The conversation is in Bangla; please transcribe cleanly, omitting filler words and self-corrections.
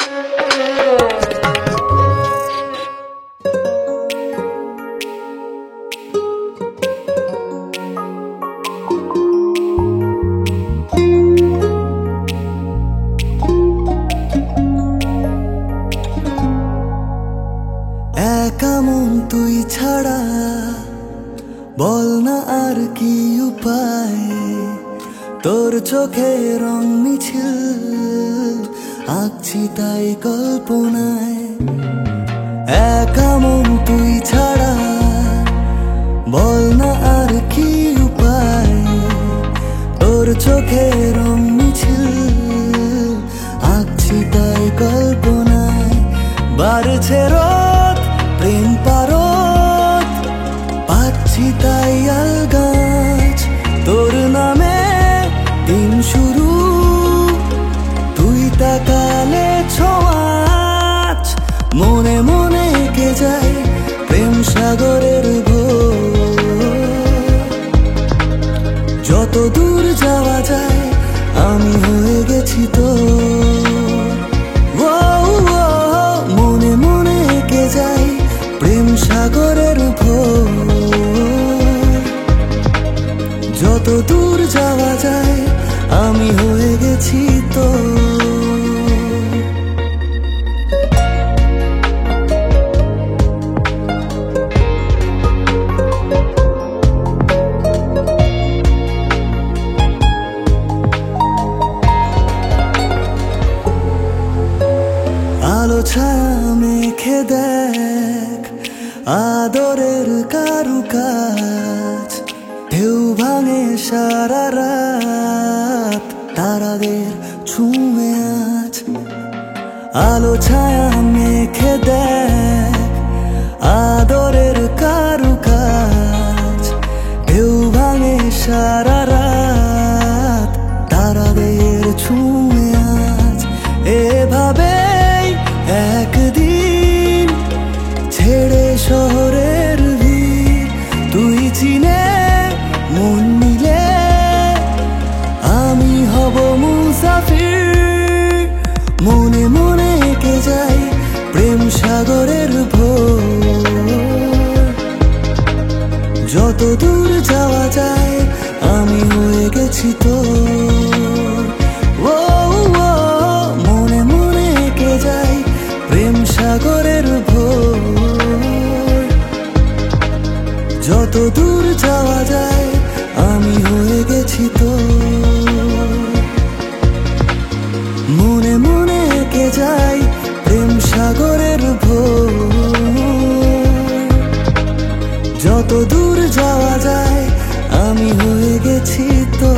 একা মন তুই ছাড়া বল না আর কি উপায়, তোর চোখে রং মিছিল আঁকছি তাই কল্পনায়। একা মন তুই ছাড়া বল না আর কি উপায়, তোর চোখে রং মিছিল আঁকছি তাই কল্পনায়। বাড়ছে রোদ প্রেম পারদ পাচ্ছি তাই আলগাছ, তোর নামে দিন শুরু তুই তাকালে ছোঁয়াচ। মনে মনে কে যায় প্রেম সাগরের যত দূর যাওয়া যায় আমি হয়ে গেছি তো। মনে মনে কে যায় প্রেম সাগরের যত দূর যাওয়া যায় আমি হয়ে গেছি তো। আলো ছায়া মেখে দেখ আদরের কারুকাজ, ঢেউ ভাঙে সারা রাত তারাদের ছুঁয়ে আজ। আলো ছায়া মেখে দেখ আদরের কারুকাজ, ঢেউ ভাঙে সারা রাত তারাদের ছুঁয়ে আজ। এভাবে একদিন ছেড়ে শহরের ভিড় তুই চিনে মন নিলে আমি হব মুসাফির। মনে মনে কে যাই প্রেম সাগরের যত দূর যাওয়া যায় আমি হয়ে গেছি তো। মনে মনে কে যাই প্রেম সাগরের যত দূর যাওয়া যায় আমি হয়ে গেছি তো। মনে মনে কে যাই প্রেম সাগরের যত দূর যাওয়া যায় আমি হয়ে গেছি তো।